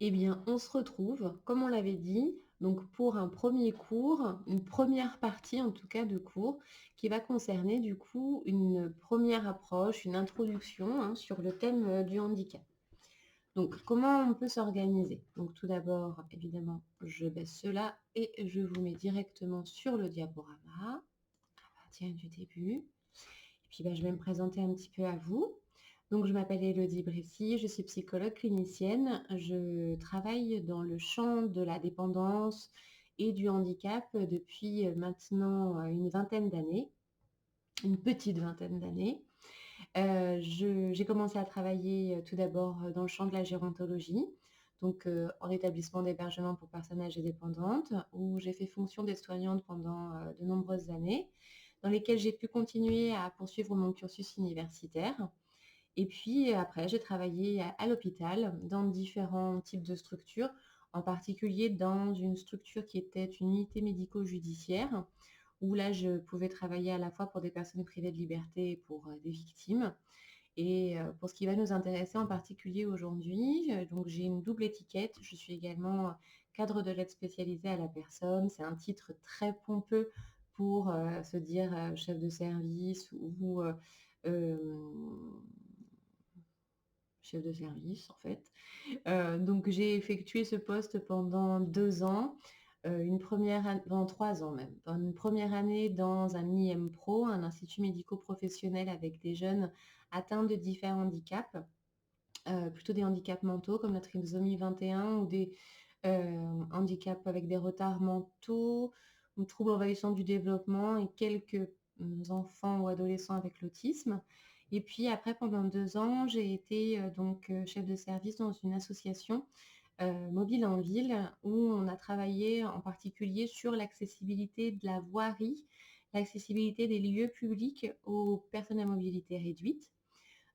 Eh bien, on se retrouve, comme on l'avait dit, donc pour un premier cours, une première partie en tout cas de cours, qui va concerner du coup une première approche, une introduction, hein, sur le thème, du handicap. Donc comment on peut s'organiser? Donc tout d'abord, évidemment, je baisse cela et je vous mets directement sur le diaporama, à partir du début. Et puis, bah, je vais me présenter un petit peu à vous. Donc, je m'appelle Élodie Bressy, je suis psychologue clinicienne. Je travaille dans le champ de la dépendance et du handicap depuis maintenant une vingtaine d'années, une petite vingtaine d'années. J'ai commencé à travailler tout d'abord dans le champ de la gérontologie, donc en établissement d'hébergement pour personnes âgées dépendantes, où j'ai fait fonction d'aide-soignante pendant de nombreuses années, dans lesquelles j'ai pu continuer à poursuivre mon cursus universitaire. Et puis après, j'ai travaillé à l'hôpital dans différents types de structures, en particulier dans une structure qui était une unité médico-judiciaire, où là, je pouvais travailler à la fois pour des personnes privées de liberté et pour des victimes. Et pour ce qui va nous intéresser en particulier aujourd'hui, donc j'ai une double étiquette. Je suis également cadre de l'aide spécialisée à la personne. C'est un titre très pompeux pour se dire chef de service ou chef de service en fait. Donc j'ai effectué ce poste pendant 2 ans, une première an pendant 3 ans même. Pendant une première année dans un IMPRO, un institut médico-professionnel avec des jeunes atteints de différents handicaps, plutôt des handicaps mentaux comme la trisomie 21 ou des, handicaps avec des retards mentaux ou troubles envahissants du développement et quelques, enfants ou adolescents avec l'autisme. Et puis après pendant 2 ans, j'ai été, donc, chef de service dans une association, mobile en ville où on a travaillé en particulier sur l'accessibilité de la voirie, l'accessibilité des lieux publics aux personnes à mobilité réduite.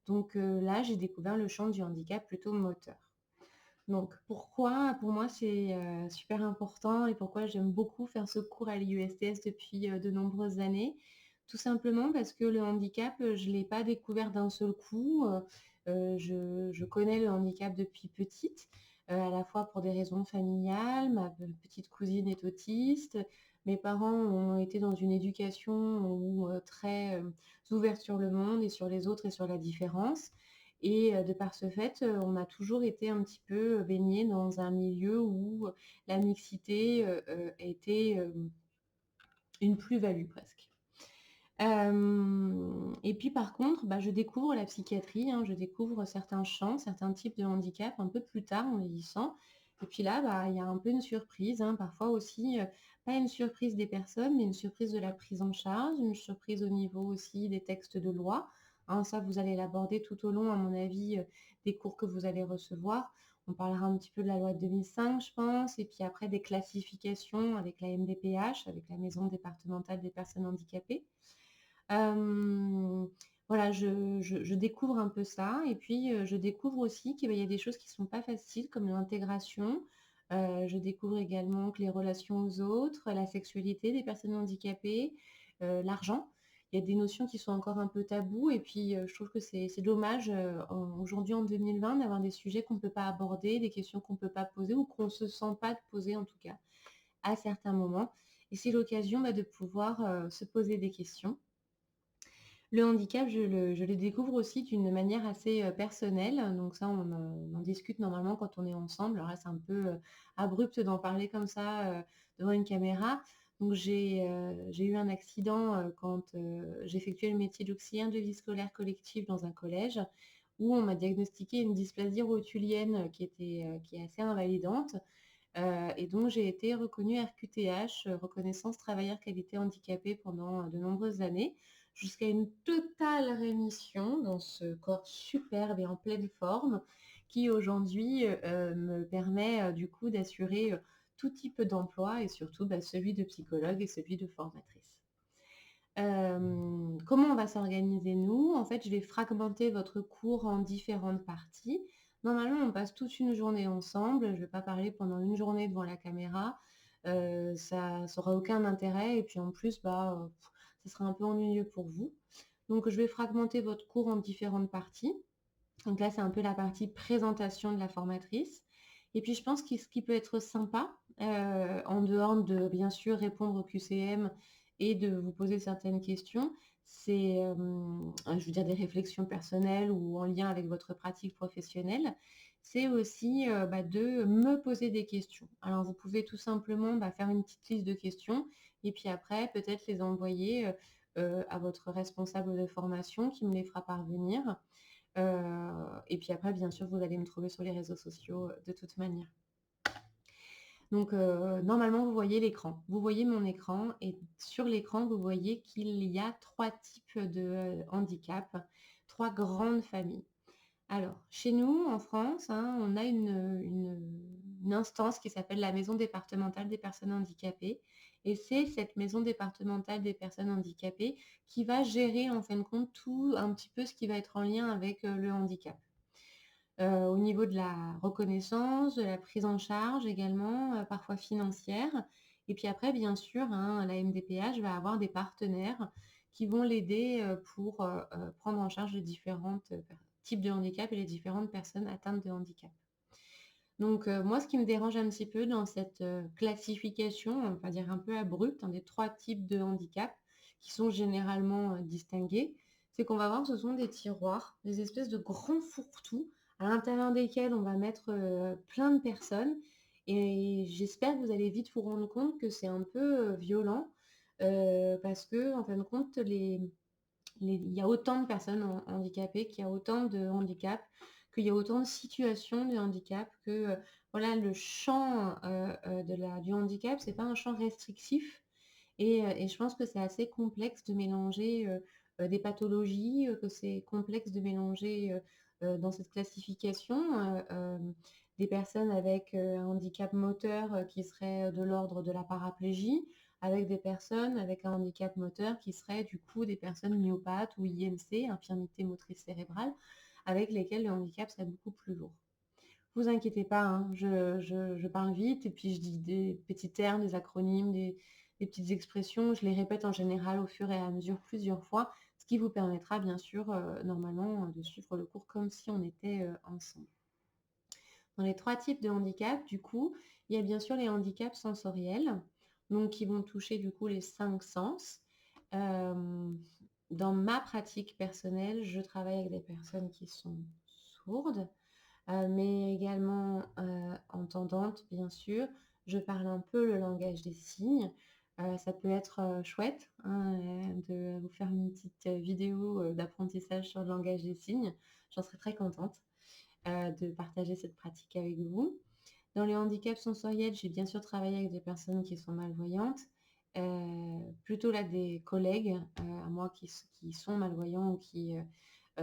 Donc là, j'ai découvert le champ du handicap plutôt moteur. Donc pourquoi pour moi c'est, super important et pourquoi j'aime beaucoup faire ce cours à l'IUSTS depuis, de nombreuses années? Tout simplement parce que le handicap, je ne l'ai pas découvert d'un seul coup, je connais le handicap depuis petite, à la fois pour des raisons familiales. Ma petite cousine est autiste, mes parents ont été dans une éducation où, très, ouverts sur le monde et sur les autres et sur la différence. Et de par ce fait, on a toujours été un petit peu, baignés dans un milieu où la mixité, était, une plus-value presque. Et puis par contre, bah, je découvre la psychiatrie, hein, je découvre certains champs, certains types de handicap un peu plus tard en vieillissant. Et puis là, bah, il y a un peu une surprise, hein, parfois aussi, pas une surprise des personnes, mais une surprise de la prise en charge, une surprise au niveau aussi des textes de loi, hein. Ça, vous allez l'aborder tout au long, à mon avis, des cours que vous allez recevoir. On parlera un petit peu de la loi de 2005, je pense, et puis après des classifications avec la MDPH, avec la Maison départementale des personnes handicapées. Hem, voilà, je découvre un peu ça et puis, je découvre aussi qu'il y a des choses qui sont pas faciles comme l'intégration. Je découvre également que les relations aux autres, la sexualité des personnes handicapées, l'argent, il y a des notions qui sont encore un peu tabous et puis, je trouve que c'est dommage, aujourd'hui en 2020 d'avoir des sujets qu'on ne peut pas aborder, des questions qu'on ne peut pas poser ou qu'on ne se sent pas de poser en tout cas, à certains moments et c'est l'occasion, bah, de pouvoir, se poser des questions. Le handicap, je le découvre aussi d'une manière assez, personnelle, donc ça on en discute normalement quand on est ensemble. Alors là, c'est un peu, abrupt d'en parler comme ça, devant une caméra. Donc j'ai eu un accident, quand, j'effectuais le métier d'auxiliaire de vie scolaire collective dans un collège, où on m'a diagnostiqué une dysplasie rotulienne, qui est assez invalidante, et donc j'ai été reconnue RQTH, reconnaissance travailleur qualité handicapé pendant, de nombreuses années, jusqu'à une totale rémission dans ce corps superbe et en pleine forme qui aujourd'hui, me permet, du coup d'assurer, tout type d'emploi et surtout, bah, celui de psychologue et celui de formatrice. Comment on va s'organiser nous? En fait, je vais fragmenter votre cours en différentes parties. Normalement, on passe toute une journée ensemble. Je ne vais pas parler pendant une journée devant la caméra. Ça aura aucun intérêt et puis en plus, bah, ça sera un peu ennuyeux pour vous. Donc je vais fragmenter votre cours en différentes parties. Donc là, c'est un peu la partie présentation de la formatrice. Et puis je pense que ce qui peut être sympa, en dehors de bien sûr répondre au QCM et de vous poser certaines questions, c'est, je veux dire des réflexions personnelles ou en lien avec votre pratique professionnelle, c'est aussi, de me poser des questions. Alors vous pouvez tout simplement, faire une petite liste de questions et puis après peut-être les envoyer, à votre responsable de formation qui me les fera parvenir. Et puis après, bien sûr, vous allez me trouver sur les réseaux sociaux, de toute manière. Donc, normalement, vous voyez l'écran. Vous voyez mon écran et sur l'écran, vous voyez qu'il y a 3 types de, handicap, 3 grandes familles. Alors, chez nous, en France, hein, on a une instance qui s'appelle la Maison départementale des personnes handicapées et c'est cette Maison départementale des personnes handicapées qui va gérer, en fin de compte, tout un petit peu ce qui va être en lien avec, le handicap. Au niveau de la reconnaissance, de la prise en charge également, parfois financière et puis après bien sûr, hein, la MDPH va avoir des partenaires qui vont l'aider, pour, prendre en charge les différentes, types de handicap et les différentes personnes atteintes de handicap. Donc moi ce qui me dérange un petit peu dans cette, classification, on va dire un peu abrupte, hein, des 3 types de handicap qui sont généralement, distingués, c'est qu'on va voir ce sont des tiroirs, des espèces de grands fourre-tout à l'intérieur desquels on va mettre, plein de personnes et j'espère que vous allez vite vous rendre compte que c'est un peu, violent, parce qu'en fin de compte il y a autant de personnes handicapées, qu'il y a autant de handicaps, qu'il y a autant de situations de handicap, que voilà, le champ du handicap, c'est pas un champ restrictif. Et je pense que c'est assez complexe de mélanger des pathologies, que c'est complexe de mélanger dans cette classification des personnes avec un handicap moteur qui serait de l'ordre de la paraplégie, avec des personnes avec un handicap moteur qui seraient du coup des personnes myopathes ou IMC, infirmité motrice cérébrale, avec lesquelles le handicap serait beaucoup plus lourd. Vous inquiétez pas, hein, je parle vite et puis je dis des petits termes, des acronymes, des petites expressions. Je les répète en général au fur et à mesure plusieurs fois, ce qui vous permettra bien sûr, normalement, de suivre le cours comme si on était, ensemble. Dans les 3 types de handicap, du coup, il y a bien sûr les handicaps sensoriels, donc qui vont toucher du coup les 5 sens. Hem, Dans ma pratique personnelle, je travaille avec des personnes qui sont sourdes, mais également, entendante bien sûr. Je parle un peu le langage des signes. Ça peut être, chouette, hein, de vous faire une petite, vidéo, d'apprentissage sur le langage des signes. J'en serais très contente, de partager cette pratique avec vous. Dans les handicaps sensoriels, j'ai bien sûr travaillé avec des personnes qui sont malvoyantes, plutôt là des collègues, à moi qui sont malvoyants ou qui,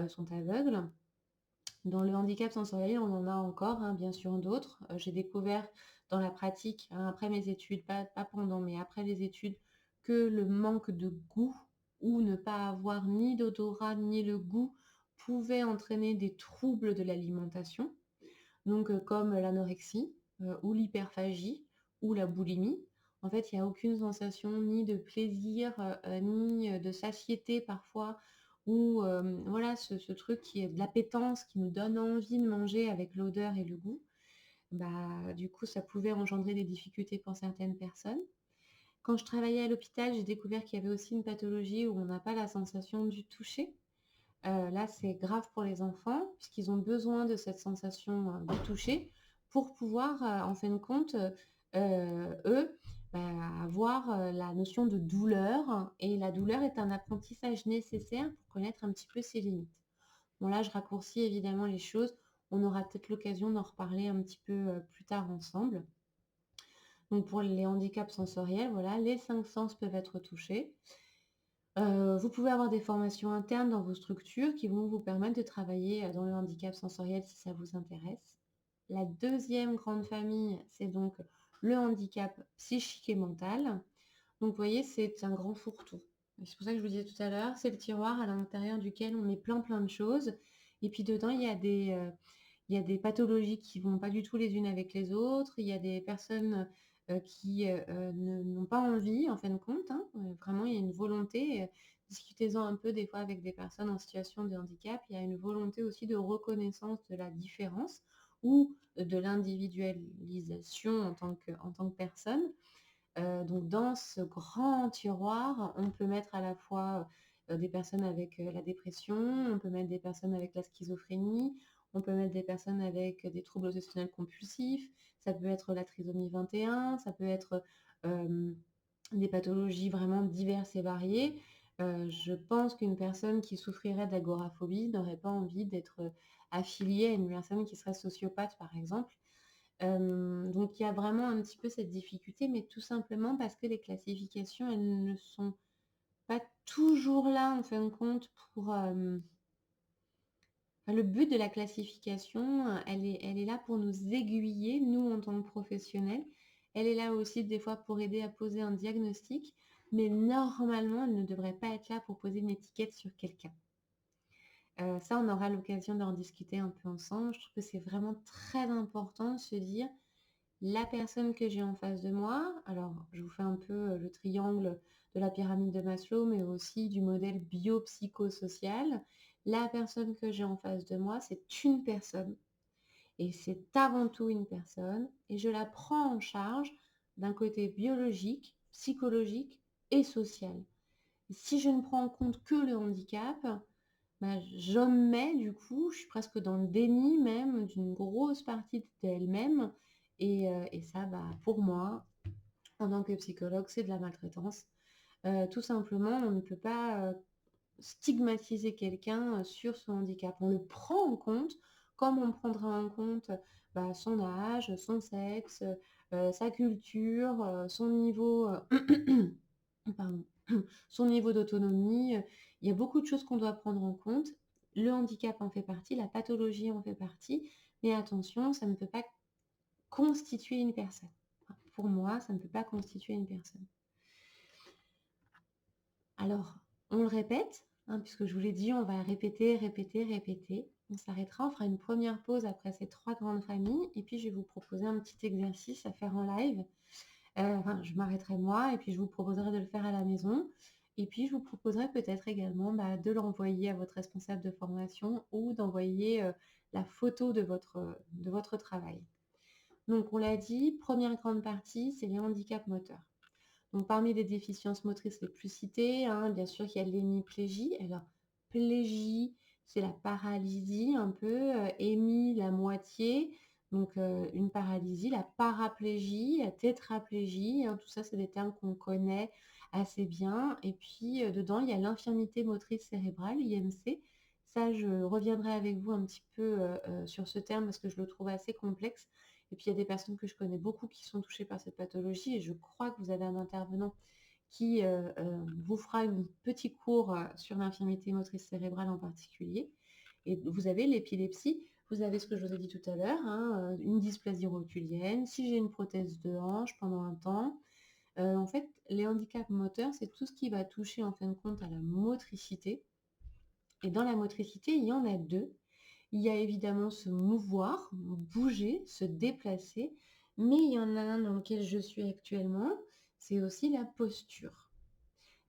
sont aveugles. Dans le handicap sensoriel, on en a encore, hein, bien sûr d'autres. J'ai découvert dans la pratique, hein, après mes études, pas pendant, mais après les études, que le manque de goût ou ne pas avoir ni d'odorat ni le goût pouvait entraîner des troubles de l'alimentation, donc comme l'anorexie, ou l'hyperphagie ou la boulimie. En fait, il y a aucune sensation ni de plaisir, ni, de satiété parfois ou voilà ce truc qui est de l'appétence, qui nous donne envie de manger avec l'odeur et le goût. Bah, du coup, ça pouvait engendrer des difficultés pour certaines personnes. Quand je travaillais à l'hôpital, j'ai découvert qu'il y avait aussi une pathologie où on n'a pas la sensation du toucher. Là, c'est grave pour les enfants puisqu'ils ont besoin de cette sensation, de toucher pour pouvoir, en fin de compte, eux, avoir, la notion de douleur et la douleur est un apprentissage nécessaire pour connaître un petit peu ses limites. Bon là, je raccourcis évidemment les choses. On aura peut-être l'occasion d'en reparler un petit peu, plus tard ensemble. Donc pour les handicaps sensoriels, voilà, les 5 sens peuvent être touchés. Vous pouvez avoir des formations internes dans vos structures qui vont vous permettre de travailler, dans le handicap sensoriel si ça vous intéresse. La deuxième grande famille, c'est donc le handicap psychique et mental. Donc vous voyez, c'est un grand fourre-tout. C'est pour ça que je vous disais tout à l'heure, c'est le tiroir à l'intérieur duquel on met plein, plein de choses et puis dedans, il y a des pathologies qui vont pas du tout les unes avec les autres. Il y a des personnes, qui, n'ont pas envie en fin de compte, hein, vraiment il y a une volonté, discutez-en un peu des fois avec des personnes en situation de handicap. Il y a une volonté aussi de reconnaissance de la différence ou de l'individualisation en tant que personne. Donc dans ce grand tiroir, on peut mettre à la fois, des personnes avec, la dépression, on peut mettre des personnes avec la schizophrénie, on peut mettre des personnes avec des troubles obsessionnels compulsifs, ça peut être la trisomie 21, ça peut être, hem, des pathologies vraiment diverses et variées. Je pense qu'une personne qui souffrirait d'agoraphobie n'aurait pas envie d'être, affiliée à une personne qui serait sociopathe, par exemple. Donc il y a vraiment un petit peu cette difficulté, mais tout simplement parce que les classifications, elles ne sont pas toujours là, en fin de compte, pour, enfin, le but de la classification, elle est là pour nous aiguiller, nous, en tant que professionnels. Elle est là aussi, des fois, pour aider à poser un diagnostic, mais normalement, elle ne devrait pas être là pour poser une étiquette sur quelqu'un. Ça, on aura l'occasion d'en discuter un peu ensemble. Je trouve que c'est vraiment très important de se dire: la personne que j'ai en face de moi, alors je vous fais un peu, le triangle de la pyramide de Maslow, mais aussi du modèle biopsychosocial. La personne que j'ai en face de moi, c'est une personne et c'est avant tout une personne et je la prends en charge d'un côté biologique, psychologique et social. Si je ne prends en compte que le handicap, bah, j'omets du coup, je suis presque dans le déni même d'une grosse partie d'elle-même et ça, bah, pour moi, en tant que psychologue, c'est de la maltraitance. Tout simplement, on ne peut pas, stigmatiser quelqu'un, sur son handicap. On le prend en compte comme on prendra en compte, bah, son âge, son sexe, sa culture, son niveau, pardon, son niveau d'autonomie, il y a beaucoup de choses qu'on doit prendre en compte. Le handicap en fait partie, la pathologie en fait partie, mais attention, ça ne peut pas constituer une personne. Pour moi, ça ne peut pas constituer une personne. Alors, on le répète, hein, puisque je vous l'ai dit, on va répéter, répéter, répéter. On s'arrêtera, on fera une première pause après ces 3 grandes familles et puis je vais vous proposer un petit exercice à faire en live. Enfin, je m'arrêterai moi et puis je vous proposerai de le faire à la maison et puis je vous proposerai peut-être également, bah, de l'envoyer à votre responsable de formation ou d'envoyer, la photo de votre travail. Donc on l'a dit, première grande partie, c'est les handicaps moteurs. Donc parmi les déficiences motrices les plus citées, hein, bien sûr qu'il y a l'hémiplégie. Alors, plégie, c'est la paralysie un peu, hémi, la moitié, donc une paralysie, la paraplégie, la tétraplégie, hein, tout ça, c'est des termes qu'on connaît assez bien. Et puis, dedans, il y a l'infirmité motrice cérébrale, IMC. Ça, je reviendrai avec vous un petit peu sur ce terme parce que je le trouve assez complexe. Et puis il y a des personnes que je connais beaucoup qui sont touchées par cette pathologie et je crois que vous avez un intervenant qui vous fera un petit cours sur l'infirmité motrice cérébrale en particulier. Et vous avez l'épilepsie, vous avez ce que je vous ai dit tout à l'heure, hein, une dysplasie rotulienne, si j'ai une prothèse de hanche pendant un temps. En fait, les handicaps moteurs, c'est tout ce qui va toucher en fin de compte à la motricité. Et dans la motricité, il y en a deux. Il y a évidemment se mouvoir, bouger, se déplacer, mais il y en a un dans lequel je suis actuellement, c'est aussi la posture.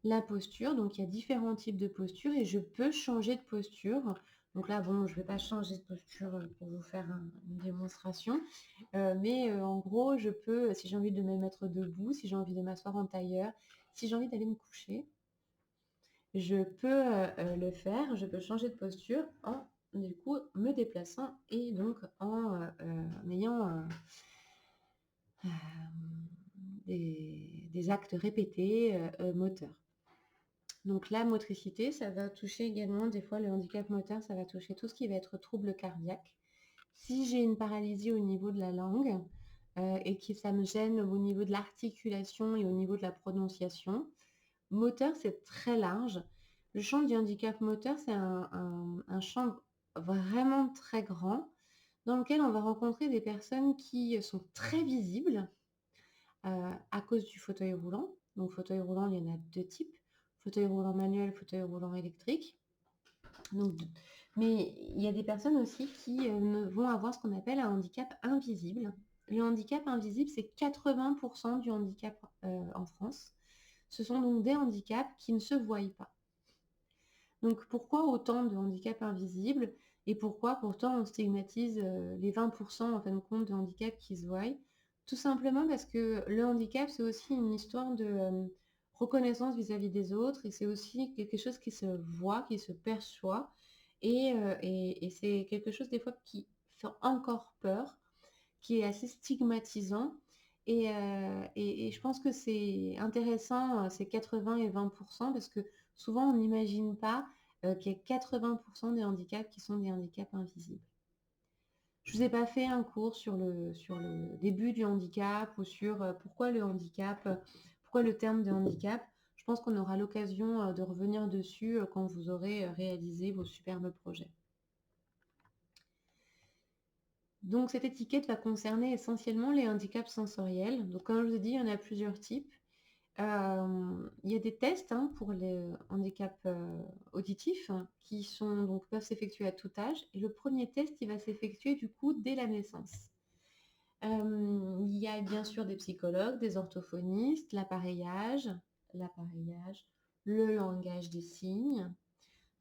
La posture, donc il y a différents types de postures et je peux changer de posture. Donc là, bon, je ne vais pas changer de posture pour vous faire une démonstration, mais en gros, je peux, si j'ai envie de me mettre debout, si j'ai envie de m'asseoir en tailleur, si j'ai envie d'aller me coucher, je peux, le faire, je peux changer de posture en, du coup, me déplaçant et donc en ayant, des actes répétés, moteurs. Donc la motricité, ça va toucher également des fois le handicap moteur, ça va toucher tout ce qui va être trouble cardiaque. Si j'ai une paralysie au niveau de la langue, et que ça me gêne au niveau de l'articulation et au niveau de la prononciation, moteur, c'est très large. Le champ du handicap moteur, c'est un champ vraiment très grand dans lequel on va rencontrer des personnes qui sont très visibles à cause du fauteuil roulant. Donc fauteuil roulant, il y en a 2 types, fauteuil roulant manuel, fauteuil roulant électrique. Donc, mais il y a des personnes aussi qui vont avoir ce qu'on appelle un handicap invisible. Le handicap invisible, c'est 80% du handicap en France. Ce sont donc des handicaps qui ne se voient pas. Donc pourquoi autant de handicaps invisibles? Et pourquoi pourtant on stigmatise, les 20 en fin de compte de handicap qui se voient? Tout simplement parce que le handicap, c'est aussi une histoire de, reconnaissance vis-à-vis des autres et c'est aussi quelque chose qui se voit, qui se perçoit et c'est quelque chose des fois qui fait encore peur, qui est assez stigmatisant et je pense que c'est intéressant, ces 80 et 20 parce que souvent on n'imagine pas, qu'il y a 80 des handicaps qui sont des handicaps invisibles. Je vous ai pas fait un cours sur le début du handicap ou sur, pourquoi le handicap, pourquoi le terme de handicap. Je pense qu'on aura l'occasion, de revenir dessus, quand vous aurez, réalisé vos superbes projets. Donc cette étiquette va concerner essentiellement les handicaps sensoriels. Donc comme je vous ai dit, il y en a plusieurs types. Il y a des tests, hein, pour les handicaps, auditifs qui sont donc peuvent s'effectuer à tout âge et le premier test, il va s'effectuer du coup dès la naissance. Il y a bien sûr des psychologues, des orthophonistes, l'appareillage, le langage des signes,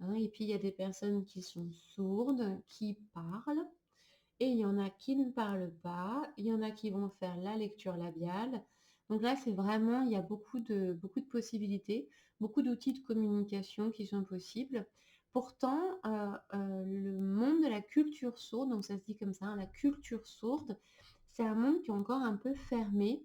hein, et puis il y a des personnes qui sont sourdes, qui parlent et il y en a qui ne parlent pas, il y en a qui vont faire la lecture labiale. Donc là, c'est vraiment il y a beaucoup de possibilités, beaucoup d'outils de communication qui sont possibles. Pourtant, le monde de la culture sourde, donc ça se dit comme ça, hein, la culture sourde, c'est un monde qui est encore un peu fermé.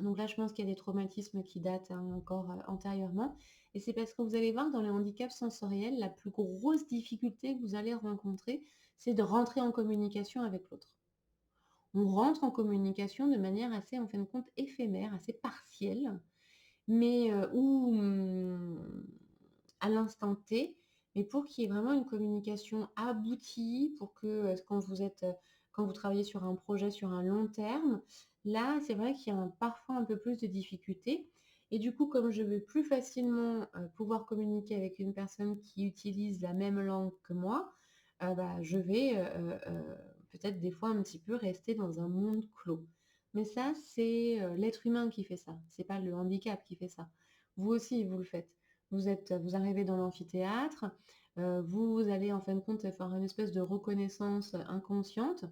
Donc là, je pense qu'il y a des traumatismes qui datent, hein, encore, antérieurement et c'est parce que vous allez voir dans les handicaps sensoriels, la plus grosse difficulté que vous allez rencontrer, c'est de rentrer en communication avec l'autre. On rentre en communication de manière assez, en fin de compte, éphémère, assez partielle, mais à l'instant T, mais pour qu'il y ait vraiment une communication aboutie, pour que, quand vous travaillez sur un projet sur un long terme, là, c'est vrai qu'il y a parfois un peu plus de difficultés et du coup, comme je vais plus facilement, pouvoir communiquer avec une personne qui utilise la même langue que moi, bah, je vais, peut-être des fois un petit peu rester dans un monde clos. Mais ça, c'est, l'être humain qui fait ça, c'est pas le handicap qui fait ça. Vous aussi, vous le faites. Vous arrivez dans l'amphithéâtre, vous allez en fin de compte faire une espèce de reconnaissance inconsciente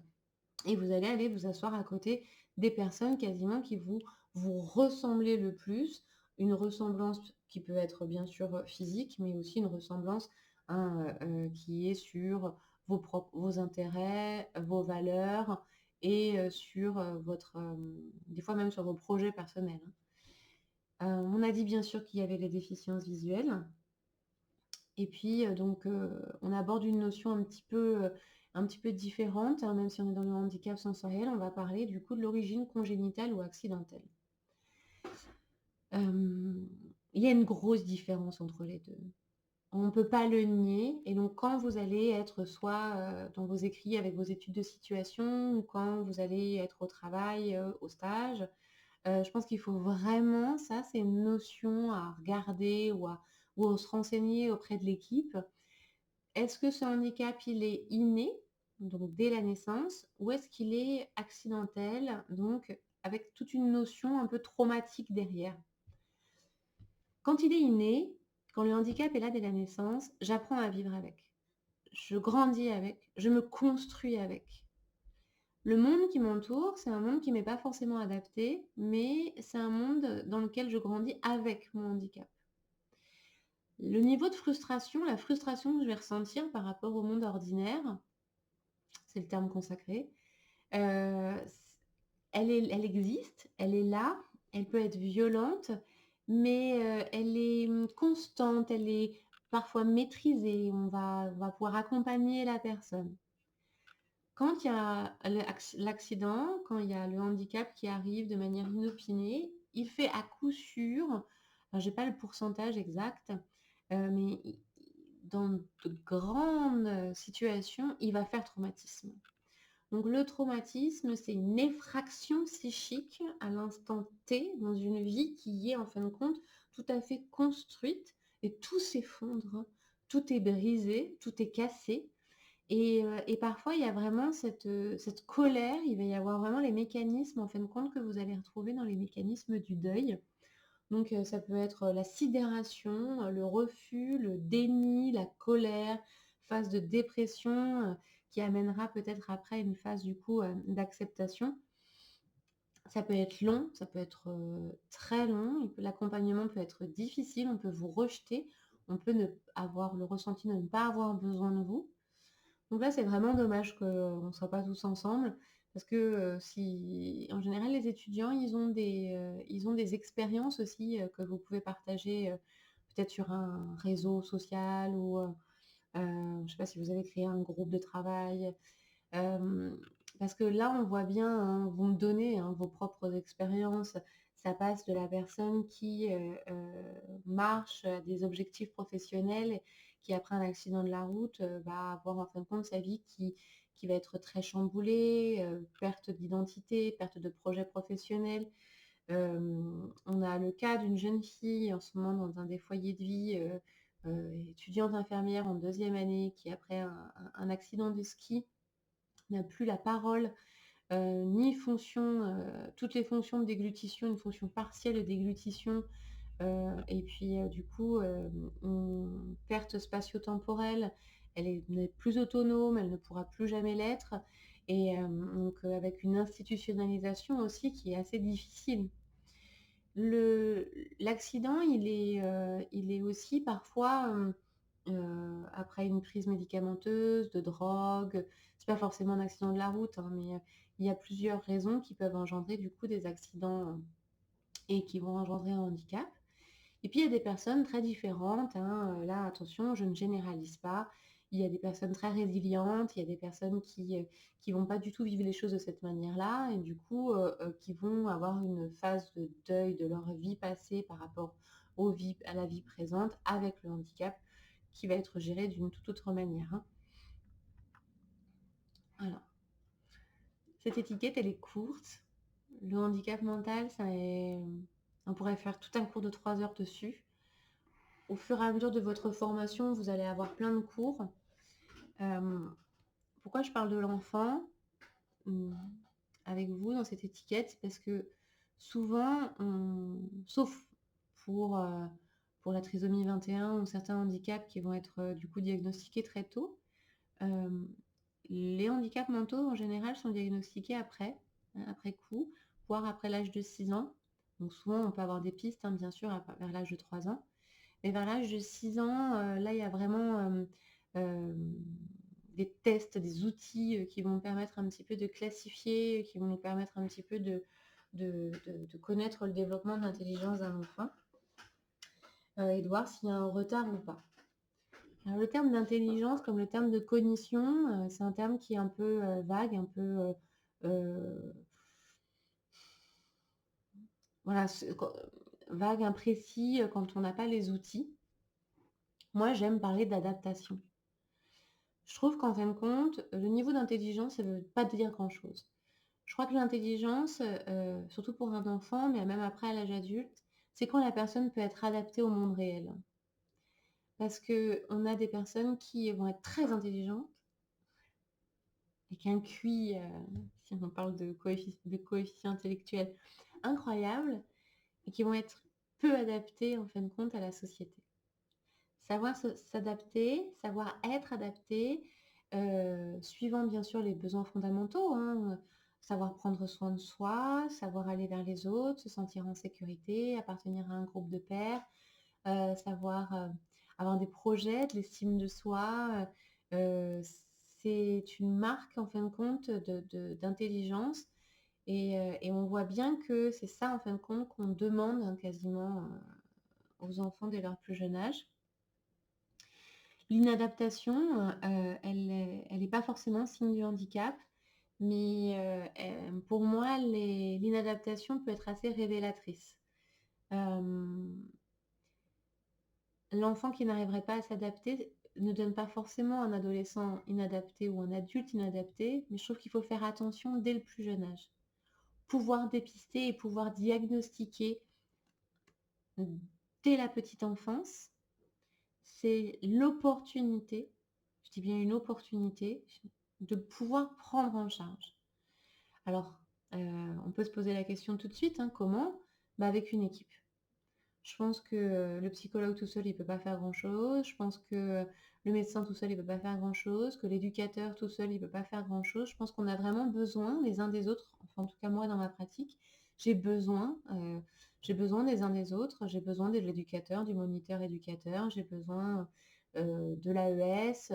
et vous allez aller vous asseoir à côté des personnes quasiment qui vous ressemblez le plus. Une ressemblance qui peut être bien sûr, physique, mais aussi une ressemblance, hein, qui est sur vos intérêts, vos valeurs et sur, des fois même sur vos projets personnels, hein. On a dit bien sûr qu'il y avait les déficiences visuelles et puis, on aborde une notion un petit peu différente, hein, même si on est dans le handicap sensoriel, on va parler du coup de l'origine congénitale ou accidentelle. Hem, il y a une grosse différence entre les 2. On ne peut pas le nier et donc quand vous allez être soit, dans vos écrits avec vos études de situation ou quand vous allez être au travail, au stage, je pense qu'il faut vraiment ça, c'est une notion à regarder ou à se renseigner auprès de l'équipe. Est-ce que ce handicap, il est inné, donc dès la naissance, ou est-ce qu'il est accidentel, donc avec toute une notion un peu traumatique derrière? Quand il est inné, quand le handicap est là dès la naissance, j'apprends à vivre avec. Je grandis avec, je me construis avec. Le monde qui m'entoure, c'est un monde qui m'est pas forcément adapté, mais c'est un monde dans lequel je grandis avec mon handicap. Le niveau de frustration, la frustration que je vais ressentir par rapport au monde ordinaire, c'est le terme consacré, c elle existe, elle est là, elle peut être violente, mais elle est, constante, elle est parfois maîtrisée. On va pouvoir accompagner la personne. Quand il y a l'accident, quand il y a le handicap qui arrive de manière inopinée, il fait à coup sûr, alors j'ai pas le pourcentage exact, mais dans de grandes, situations, il va faire traumatisme. Donc le traumatisme, c'est une effraction psychique à l'instant T dans une vie qui est en fin de compte tout à fait construite et tout s'effondre, tout est brisé, tout est cassé et parfois il y a vraiment cette colère, il va y avoir vraiment les mécanismes en fin de compte que vous allez retrouver dans les mécanismes du deuil. Donc ça peut être, la sidération, le refus, le déni, la colère, phase de dépression, qui amènera peut-être après une phase du coup, d'acceptation. Ça peut être long, ça peut être, très long, l'accompagnement peut être difficile, on peut vous rejeter, on peut ne avoir le ressenti de ne pas avoir besoin de vous. Donc là, c'est vraiment dommage qu'on ne soit pas tous ensemble parce que, si en général, les étudiants, ils ont des expériences aussi, que vous pouvez partager, peut-être sur un réseau social ou, je ne sais pas si vous avez créé un groupe de travail. Hem, Parce que là, on voit bien, hein, vous me donnez, hein, vos propres expériences. Ça passe de la personne qui, marche à des objectifs professionnels, qui après un accident de la route, va avoir en fin de compte sa vie qui va être très chamboulée, perte d'identité, perte de projet professionnel. On a le cas d'une jeune fille en ce moment dans un des foyers de vie, étudiante infirmière en deuxième année qui après un accident de ski n'a plus la parole, ni fonction, toutes les fonctions de déglutition, une fonction partielle de déglutition, et puis, du coup, perte spatio-temporelle, n'est plus autonome, elle ne pourra plus jamais l'être et donc, avec une institutionnalisation aussi qui est assez difficile. Le L'accident, il est aussi parfois, après une prise médicamenteuse, de drogue. C'est pas forcément un accident de la route, hein, mais, il y a plusieurs raisons qui peuvent engendrer du coup des accidents, et qui vont engendrer un handicap. Et puis il y a des personnes très différentes, hein, là attention, je ne généralise pas. Il y a des personnes très résilientes, il y a des personnes qui vont pas du tout vivre les choses de cette manière-là et du coup, qui vont avoir une phase de deuil de leur vie passée par rapport à la vie présente avec le handicap qui va être géré d'une toute autre manière, hein. Alors, cette étiquette, elle est courte. Le handicap mental, on pourrait faire tout un cours de 3 heures dessus. Au fur et à mesure de votre formation, vous allez avoir plein de cours. Hem, Pourquoi je parle de l'enfant, mmh, avec vous dans cette étiquette? C'est parce que souvent sauf pour, pour la trisomie 21 ou certains handicaps qui vont être, du coup diagnostiqués très tôt, hem, les handicaps mentaux en général sont diagnostiqués après, après coup, voire après l'âge de 6 ans. Donc souvent on peut avoir des pistes, hein, bien sûr vers l'âge de 3 ans. Et vers l'âge de 6 ans, là, il y a vraiment, des tests, des outils, qui vont permettre un petit peu de classifier, qui vont nous permettre un petit peu de connaître le développement de l'intelligence d'un enfant, et de voir s'il y a un retard ou pas. Alors le terme d'intelligence, comme le terme de cognition, c'est un terme qui est un peu, vague, un peu, heu, voilà, vague, imprécis, quand on n'a pas les outils. Moi, j'aime parler d'adaptation. Je trouve qu'en fin de compte, le niveau d'intelligence, ça veut pas dire grand-chose. Je crois que l'intelligence, surtout pour un enfant, mais même après à l'âge adulte, c'est quand la personne peut être adaptée au monde réel. Parce qu'on a des personnes qui vont être très intelligentes, avec un QI, si on parle de coefficient intellectuel incroyable, et qui vont être peu adaptées en fin de compte à la société. Savoir s'adapter, savoir être adapté, suivant bien sûr les besoins fondamentaux, hein, savoir prendre soin de soi, savoir aller vers les autres, se sentir en sécurité, appartenir à un groupe de pairs, savoir, avoir des projets, de l'estime de soi, c'est une marque en fin de compte d'intelligence et on voit bien que c'est ça en fin de compte qu'on demande, hein, quasiment, aux enfants dès leur plus jeune âge. L'inadaptation, elle est pas forcément signe du handicap, mais pour moi, l'inadaptation peut être assez révélatrice. Hem, L'enfant qui n'arriverait pas à s'adapter ne donne pas forcément un adolescent inadapté ou un adulte inadapté, mais je trouve qu'il faut faire attention dès le plus jeune âge. Pouvoir dépister et pouvoir diagnostiquer dès la petite enfance, c'est l'opportunité, je dis bien une opportunité, de pouvoir prendre en charge. Alors, on peut se poser la question tout de suite, hein, comment? Bah, avec une équipe. Je pense que, le psychologue tout seul, il peut pas faire grand-chose. Je pense que, le médecin tout seul, il peut pas faire grand-chose, que l'éducateur tout seul, il peut pas faire grand-chose. Je pense qu'on a vraiment besoin les uns des autres, enfin, en tout cas moi dans ma pratique, j'ai besoin des uns des autres. J'ai besoin de l'éducateur, du moniteur éducateur, j'ai besoin, de l'AES,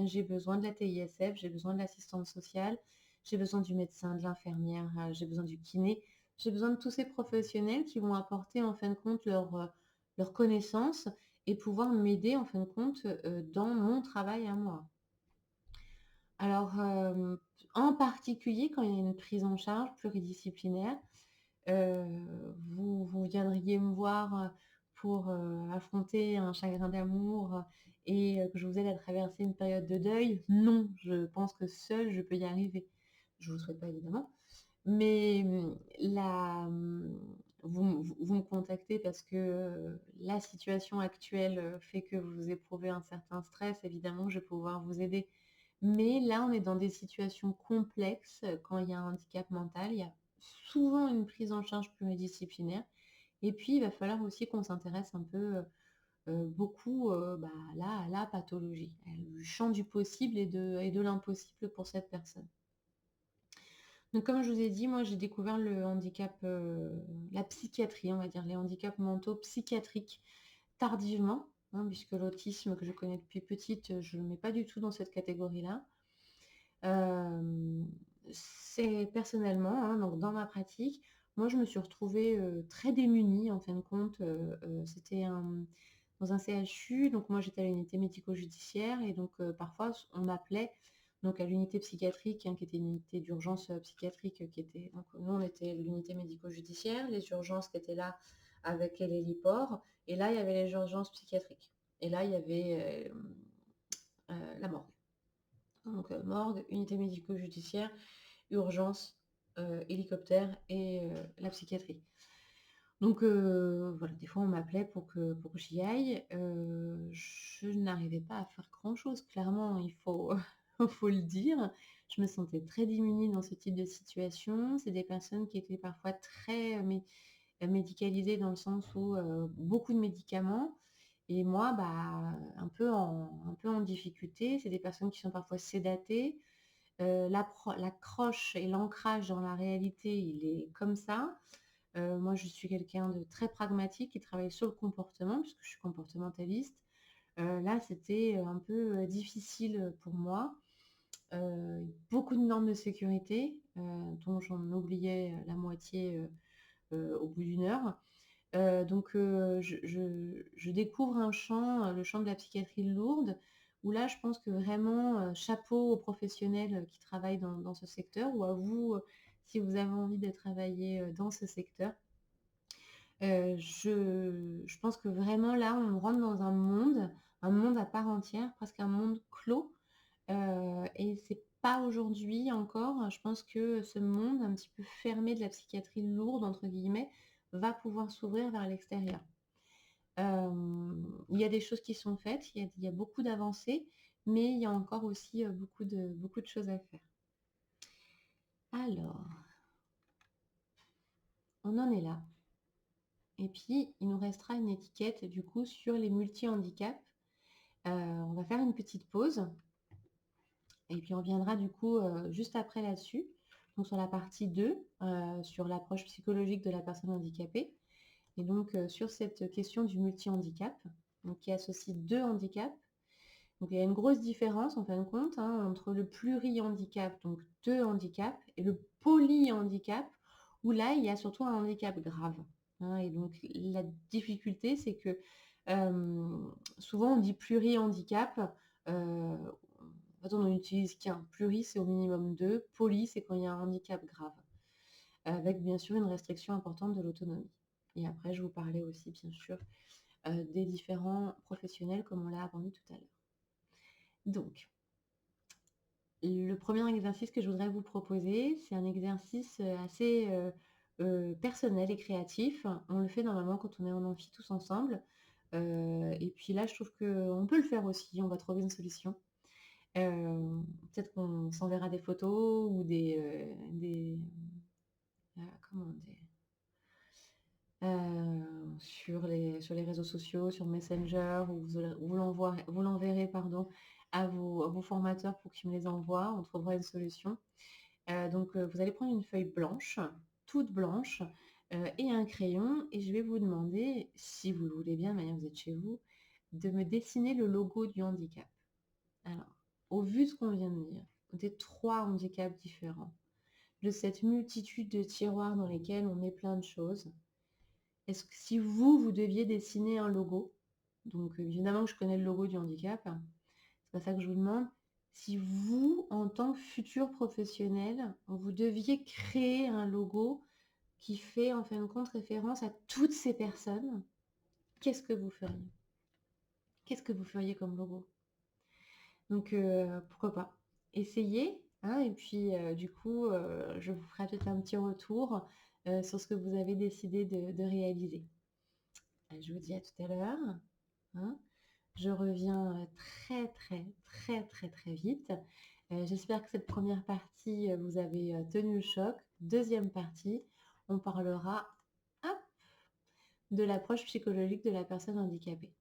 j'ai besoin de la TISF, j'ai besoin de l'assistante sociale, j'ai besoin du médecin, de l'infirmière, j'ai besoin du kiné. J'ai besoin de tous ces professionnels qui vont apporter en fin de compte leurs connaissances et pouvoir m'aider en fin de compte, dans mon travail à moi. Alors, en particulier quand il y a une prise en charge pluridisciplinaire, vous viendriez me voir, pour, affronter un chagrin d'amour, et que je vous aide à traverser une période de deuil. Non, je pense que seule je peux y arriver. Je vous le souhaite pas évidemment. Mais, vous me contactez parce que, la situation actuelle, fait que vous éprouvez un certain stress. Évidemment, je vais pouvoir vous aider. Mais là, on est dans des situations complexes, quand il y a un handicap mental, il y a souvent une prise en charge pluridisciplinaire et puis il va falloir aussi qu'on s'intéresse un peu, beaucoup, bah, là, à la pathologie, le champ du possible et de l'impossible pour cette personne. Donc comme je vous ai dit, moi j'ai découvert le handicap, la psychiatrie, on va dire, les handicaps mentaux psychiatriques tardivement, hein, puisque l'autisme que je connais depuis petite, je ne le mets pas du tout dans cette catégorie-là. Hem, c'est personnellement, hein, donc dans ma pratique, moi je me suis retrouvée, très démunie en fin de compte, c'était dans un CHU, donc moi j'étais à l'unité médico-judiciaire et donc parfois on m'appelait donc à l'unité psychiatrique, hein, qui était une unité d'urgence, psychiatrique, qui était donc nous on était l'unité médico-judiciaire, les urgences qui étaient là avec l'héliport et là il y avait les urgences psychiatriques et là il y avait, la morgue. Donc morgue, unité médico-judiciaire, urgence, hélicoptère et la psychiatrie. Donc voilà, des fois on m'appelait pour que j'y aille, je n'arrivais pas à faire grand-chose. Clairement, il faut faut le dire. Je me sentais très démunie dans ce type de situation. C'est des personnes qui étaient parfois très, médicalisées dans le sens où, beaucoup de médicaments et moi, bah, un peu en difficulté. C'est des personnes qui sont parfois sédatées. L'accroche et l'ancrage dans la réalité, il est comme ça. Moi, je suis quelqu'un de très pragmatique qui travaille sur le comportement puisque je suis comportementaliste. Là, c'était, un peu, difficile, pour moi. Beaucoup de normes de sécurité, dont j'en oubliais, la moitié, au bout d'une heure. Donc je découvre un champ, le champ de la psychiatrie lourde, où là, je pense que vraiment, chapeau aux professionnels, qui travaillent dans ce secteur ou à vous, si vous avez envie de travailler, dans ce secteur. Je pense que vraiment là, on rentre dans un monde à part entière, presque un monde clos, et c'est pas aujourd'hui encore, je pense que ce monde un petit peu fermé de la «psychiatrie lourde» entre guillemets, va pouvoir s'ouvrir vers l'extérieur. Il y a des choses qui sont faites, il y a beaucoup d'avancées, mais il y a encore aussi, beaucoup de choses à faire. Alors, on en est là et puis il nous restera une étiquette du coup sur les multi-handicaps. On va faire une petite pause et puis on reviendra du coup, juste après là-dessus, donc sur la partie 2, sur l'approche psychologique de la personne handicapée et donc sur cette question du multi-handicap, donc qui associe 2 handicaps. Donc il y a une grosse différence en fin de compte, hein, entre le pluri-handicap, donc 2 handicaps et le polyhandicap où là, il y a surtout un handicap grave, hein et donc la difficulté, c'est que, souvent on dit pluri-handicap, en fait, on n'en utilise qu'un. Pluri, c'est au minimum 2, poly, c'est quand il y a un handicap grave, avec bien sûr une restriction importante de l'autonomie et après je vous parlais aussi bien sûr, des différents professionnels comme on l'a abordé tout à l'heure. Donc le premier exercice que je voudrais vous proposer, c'est un exercice, assez, personnel et créatif. On le fait normalement quand on est en amphi tous ensemble, et puis là, je trouve qu'on peut le faire aussi, on va trouver une solution. Peut-être qu'on s'enverra des photos ou comment on dit? Sur sur les réseaux sociaux, sur Messenger, ou vous l'enverrez pardon, à vos formateurs pour qu'ils me les envoient. On trouvera une solution. Donc, vous allez prendre une feuille blanche, toute blanche, et un crayon, et je vais vous demander, si vous le voulez bien, de manière vous êtes chez vous, de me dessiner le logo du handicap. Alors, au vu de ce qu'on vient de dire, des 3 handicaps différents, de cette multitude de tiroirs dans lesquels on met plein de choses, est-ce que si vous deviez dessiner un logo, donc évidemment que je connais le logo du handicap, c'est pas ça que je vous demande, si vous, en tant que futur professionnel, vous deviez créer un logo qui fait en fin de compte référence à toutes ces personnes, qu'est-ce que vous feriez? Qu'est-ce que vous feriez comme logo? Donc pourquoi pas? Essayez, hein, et puis du coup, je vous ferai peut-être un petit retour, sur ce que vous avez décidé de réaliser. Je vous dis à tout à l'heure, hein. Je reviens, très, très, très, très, très vite. J'espère que cette première partie, vous avez, tenu le choc. Deuxième partie, on parlera, hop, de l'approche psychologique de la personne handicapée.